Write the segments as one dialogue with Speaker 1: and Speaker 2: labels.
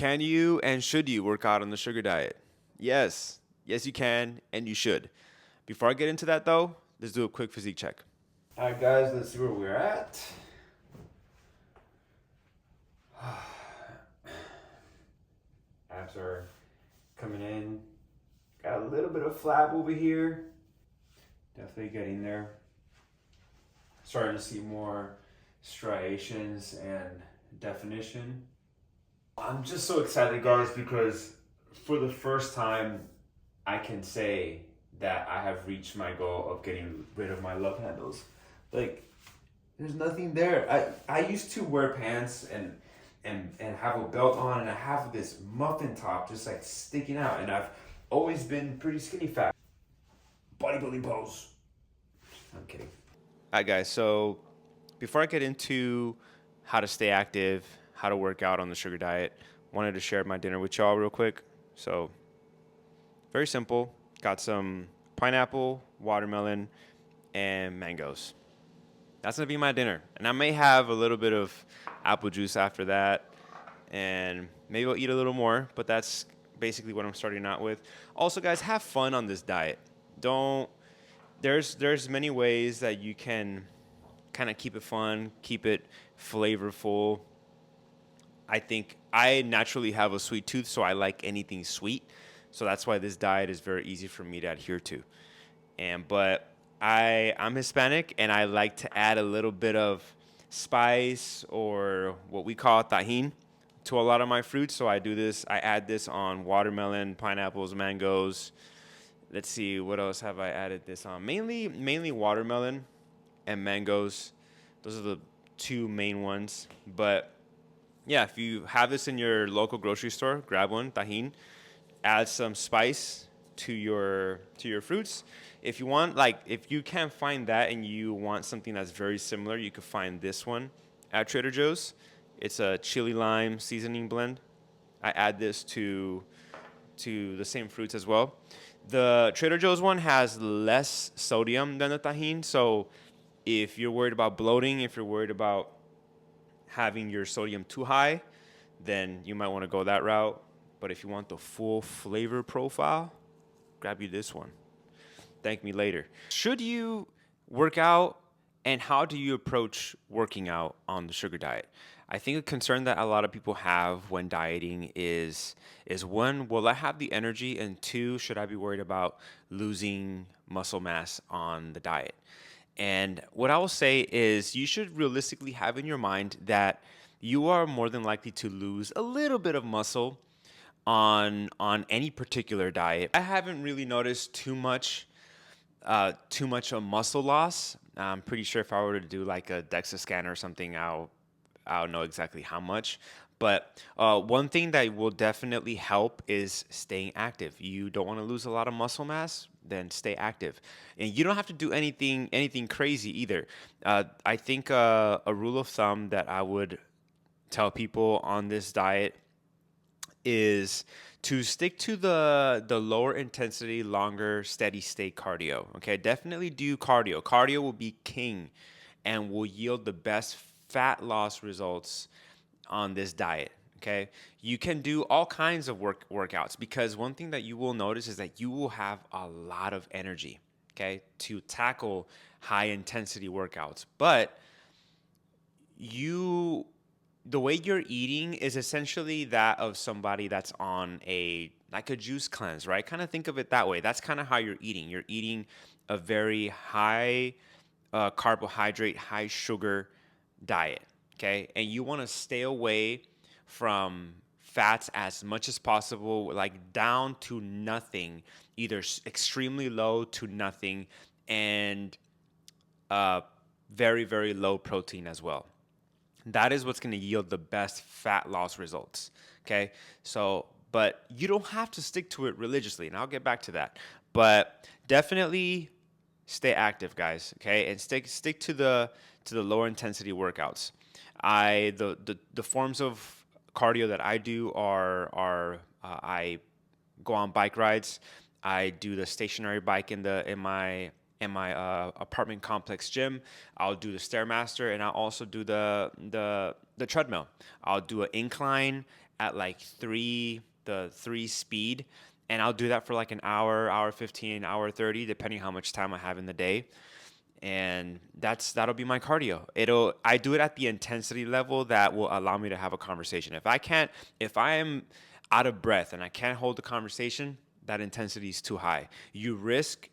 Speaker 1: Can you and should you work out on the sugar diet? Yes. Yes, you can and you should. Before I get into that, though, let's do a quick physique check. All right, guys, let's see where we're at. Abs are coming in. Got a little bit of flab over here. Definitely getting there. Starting to see more striations and definition. I'm just so excited, guys, because for the first time, I can say that I have reached my goal of getting rid of my love handles. Like, there's nothing there. I used to wear pants and have a belt on, and I have this muffin top just like sticking out, and I've always been pretty skinny fat. Bodybuilding pose. I'm kidding. All right, guys, so before I get into how to stay active, how to work out on the sugar diet, wanted to share my dinner with y'all real quick. So, very simple. Got some pineapple, watermelon, and mangoes. That's going to be my dinner. And I may have a little bit of apple juice after that, and maybe I'll eat a little more, but that's basically what I'm starting out with. Also, guys, have fun on this diet. There's many ways that you can kind of keep it fun, keep it flavorful. I think I naturally have a sweet tooth, so I like anything sweet. So that's why this diet is very easy for me to adhere to. But I'm Hispanic, and I like to add a little bit of spice, or what we call tajin, to a lot of my fruits. So I add this on watermelon, pineapples, mangoes. Let's see, what else have I added this on? Mainly watermelon and mangoes. Those are the two main ones. But yeah, if you have this in your local grocery store, grab one, tajin. Add some spice to your fruits. If you want, like, if you can't find that and you want something that's very similar, you could find this one at Trader Joe's. It's a chili lime seasoning blend. I add this to the same fruits as well. The Trader Joe's one has less sodium than the tajin, so if you're worried about bloating, if you're worried about having your sodium too high, then you might want to go that route. But if you want the full flavor profile, grab you this one. Thank me later. Should you work out, and how do you approach working out on the sugar diet? I think a concern that a lot of people have when dieting is one, will I have the energy? And two, should I be worried about losing muscle mass on the diet? And what I will say is you should realistically have in your mind that you are more than likely to lose a little bit of muscle on any particular diet. I haven't really noticed too much of muscle loss. I'm pretty sure if I were to do like a DEXA scan or something, I'll know exactly how much. But one thing that will definitely help is staying active. You don't want to lose a lot of muscle mass, then stay active. And you don't have to do anything crazy either. I think a rule of thumb that I would tell people on this diet is to stick to the lower intensity, longer, steady state cardio. Okay, definitely do cardio. Cardio will be king and will yield the best fat loss results on this diet. Okay, you can do all kinds of workouts, because one thing that you will notice is that you will have a lot of energy, okay, to tackle high intensity workouts. But the way you're eating is essentially that of somebody that's on like a juice cleanse, right? Kind of think of it that way. That's kind of how you're eating. You're eating a very high carbohydrate, high sugar diet, okay? And you want to stay away from fats as much as possible, like down to nothing, either extremely low to nothing, and very, very low protein as well. That is what's going to yield the best fat loss results. Okay. So, but you don't have to stick to it religiously, and I'll get back to that. But definitely stay active, guys. Okay, and stick to the lower intensity workouts. The forms of cardio that I do are I go on bike rides. I do the stationary bike in my apartment complex gym. I'll do the stairmaster, and I'll also do the treadmill. I'll do an incline at like the 3 speed, and I'll do that for like an hour 15, hour 30, depending how much time I have in the day. And that'll be my cardio. I do it at the intensity level that will allow me to have a conversation. If I am out of breath and I can't hold the conversation, that intensity is too high. You risk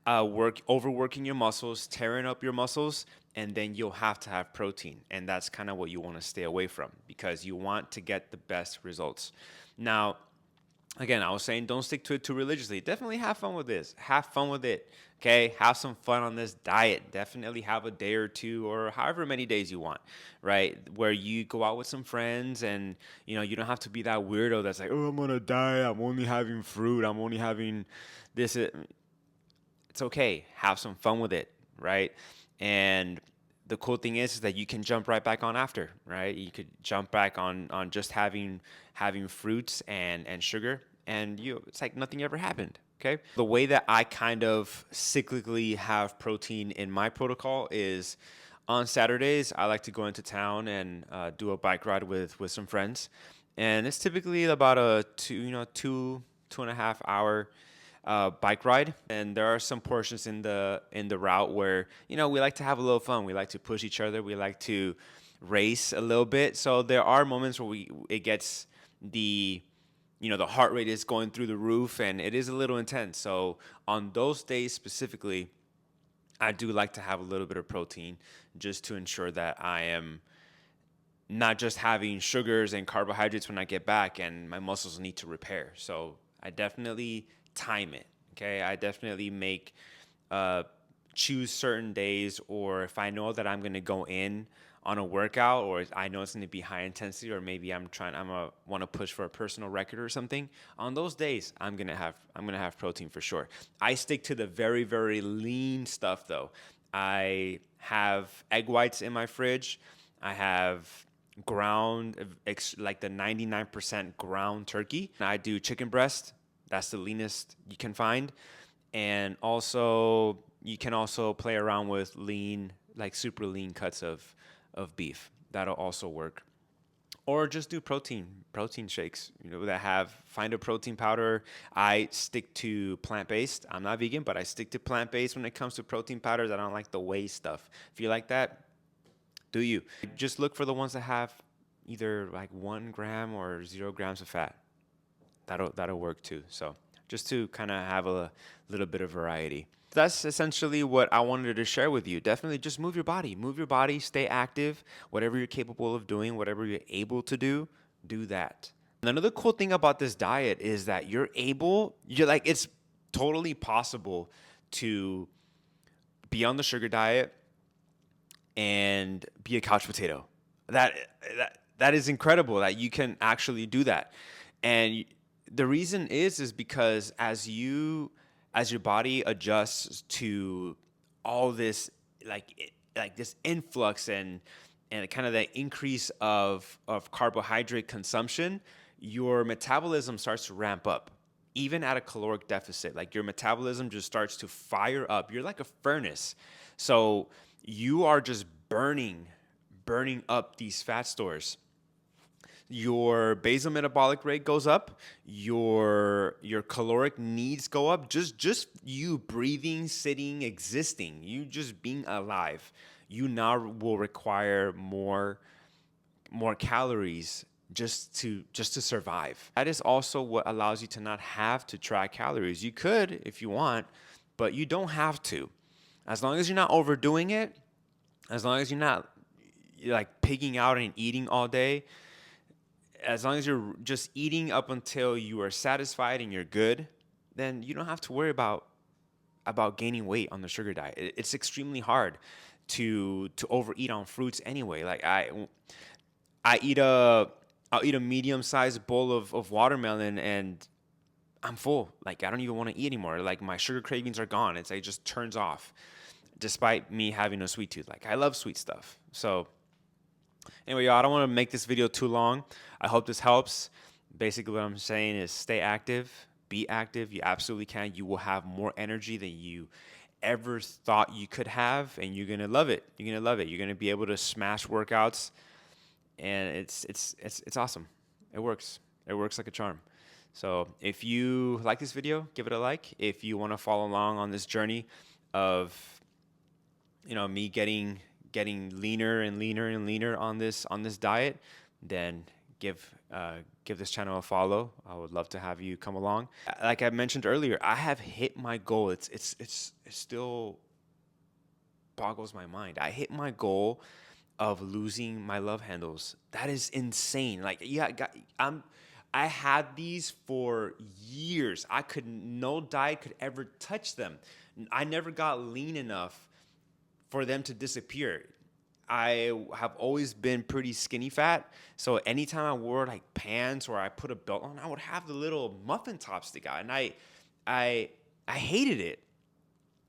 Speaker 1: overworking your muscles, tearing up your muscles, and then you'll have to have protein. And that's kind of what you want to stay away from, because you want to get the best results. Now, again, I was saying don't stick to it too religiously. Definitely have fun with this. Have fun with it. Okay, have some fun on this diet. Definitely have a day or two, or however many days you want, right? Where you go out with some friends, and you don't have to be that weirdo that's like, oh, I'm on a diet. I'm only having fruit. I'm only having this. It's okay. Have some fun with it, right? And the cool thing is that you can jump right back on after, right? You could jump back on just having fruits and sugar, and it's like nothing ever happened. Okay. The way that I kind of cyclically have protein in my protocol is on Saturdays, I like to go into town and do a bike ride with some friends, and it's typically about a 2.5 hour bike ride. And there are some portions in the route where we like to have a little fun. We like to push each other. We like to race a little bit. So there are moments where it gets the heart rate is going through the roof, and it is a little intense. So on those days specifically, I do like to have a little bit of protein, just to ensure that I am not just having sugars and carbohydrates when I get back and my muscles need to repair. So I definitely time it. Okay. I definitely uh, choose certain days, or if I know that I'm going to go in on a workout, or I know it's going to be high intensity, or maybe I'm want to push for a personal record or something. On those days, I'm going to have protein for sure. I stick to the very, very lean stuff though. I have egg whites in my fridge. I have ground, like the 99% ground turkey. I do chicken breast. That's the leanest you can find. And also, you can also play around with lean, like super lean cuts of beef. That'll also work. Or just do protein shakes, find a protein powder. I stick to plant-based. I'm not vegan, but I stick to plant-based when it comes to protein powders. I don't like the whey stuff. If you like that, do you. Just look for the ones that have either like 1 gram or 0 grams of fat. That'll work too. So just to kind of have a little bit of variety. That's essentially what I wanted to share with you. Definitely just move your body, stay active, whatever you're capable of doing, whatever you're able to do that. And another cool thing about this diet is that it's totally possible to be on the sugar diet and be a couch potato. That is incredible that you can actually do that. And the reason is because as your body adjusts to all this, like this influx and kind of the increase of carbohydrate consumption, your metabolism starts to ramp up even at a caloric deficit. Like your metabolism just starts to fire up. You're like a furnace. So you are just burning up these fat stores. Your basal metabolic rate goes up, your caloric needs go up. Just you breathing, sitting, existing, you just being alive, you now will require more calories just to survive. That is also what allows you to not have to track calories. You could if you want, but you don't have to. As long as you're not overdoing it, as long as you're not like pigging out and eating all day, as long as you're just eating up until you are satisfied and you're good, then you don't have to worry about gaining weight on the sugar diet. It's extremely hard to overeat on fruits anyway. Like I'll eat a medium sized bowl of watermelon and I'm full. Like I don't even want to eat anymore. Like my sugar cravings are gone. It's like it just turns off, despite me having a sweet tooth. Like I love sweet stuff. So anyway, y'all, I don't want to make this video too long. I hope this helps. Basically, what I'm saying is stay active, be active. You absolutely can. You will have more energy than you ever thought you could have, and you're gonna love it. You're gonna be able to smash workouts, and it's awesome. It works. It works like a charm. So if you like this video, give it a like. If you want to follow along on this journey of, me getting leaner and leaner and leaner on this diet, then give this channel a follow. I would love to have you come along. Like I mentioned earlier, I have hit my goal. It still boggles my mind. I hit my goal of losing my love handles. That is insane. Like, yeah, I had these for years. No diet could ever touch them. I never got lean enough for them to disappear. I have always been pretty skinny fat. So anytime I wore like pants or I put a belt on, I would have the little muffin top stick out. And I hated it.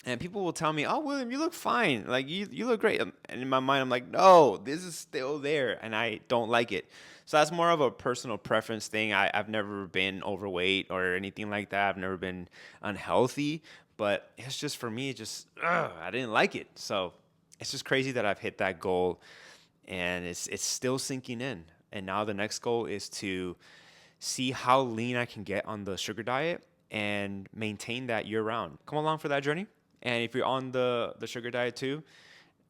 Speaker 1: And people will tell me, "Oh, William, you look fine. Like you look great." And in my mind, I'm like, "No, this is still there, and I don't like it." So that's more of a personal preference thing. I've never been overweight or anything like that. I've never been unhealthy, but it's just for me, I didn't like it. So it's just crazy that I've hit that goal, and it's still sinking in. And now the next goal is to see how lean I can get on the sugar diet and maintain that year round. Come along for that journey. And if you're on the sugar diet too,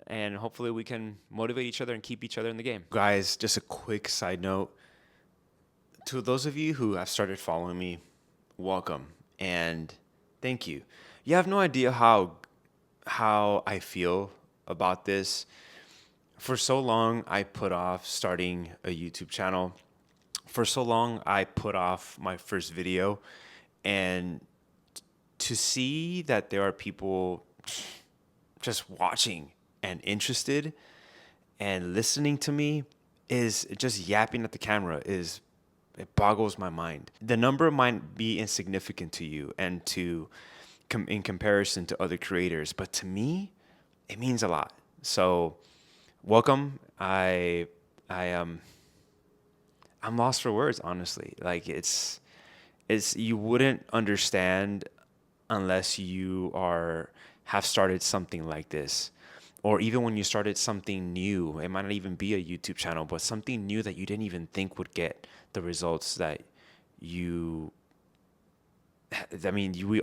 Speaker 1: and hopefully we can motivate each other and keep each other in the game. Guys, just a quick side note. To those of you who have started following me, welcome and thank you. You have no idea how I feel about this. For so long, I put off starting a YouTube channel. For so long, I put off my first video, and to see that there are people just watching and interested and listening to me is just yapping at the camera it boggles my mind. The number might be insignificant to you and in comparison to other creators, but to me, it means a lot. So, welcome. I'm lost for words, honestly. Like it's you wouldn't understand unless you have started something like this. Or even when you started something new, it might not even be a YouTube channel, but something new that you didn't even think would get the results that we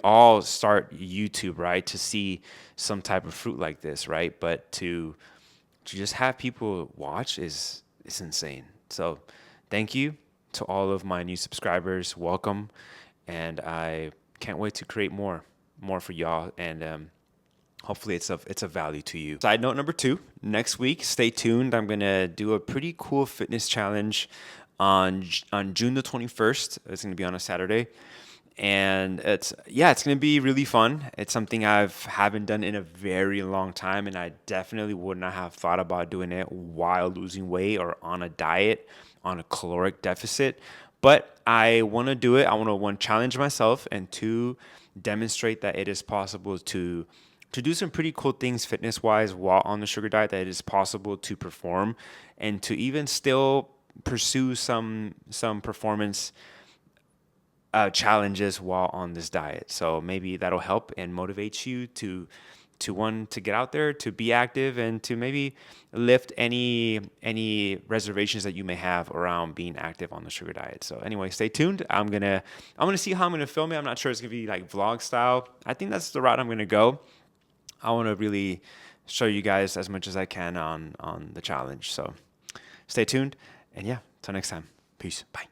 Speaker 1: all start YouTube, right? To see some type of fruit like this, right? But to just have people watch is insane. So thank you to all of my new subscribers. Welcome. And I can't wait to create more for y'all. And hopefully it's of value to you. Side note number 2, next week, stay tuned. I'm going to do a pretty cool fitness challenge on June the 21st. It's going to be on a Saturday. And it's going to be really fun. It's something haven't done in a very long time, and I definitely would not have thought about doing it while losing weight or on a diet, on a caloric deficit. But I want to do it. I want to, 1, challenge myself, and 2, demonstrate that it is possible to do some pretty cool things fitness-wise while on the sugar diet, that it is possible to perform and to even still pursue some performance challenges while on this diet. So maybe that'll help and motivate you to get out there, to be active, and to maybe lift any reservations that you may have around being active on the sugar diet. So anyway, stay tuned. I'm gonna see how I'm gonna film it. I'm not sure it's gonna be like vlog style. I think that's the route I'm gonna go. I want to really show you guys as much as I can on the challenge. So stay tuned, and yeah, till next time. Peace. Bye.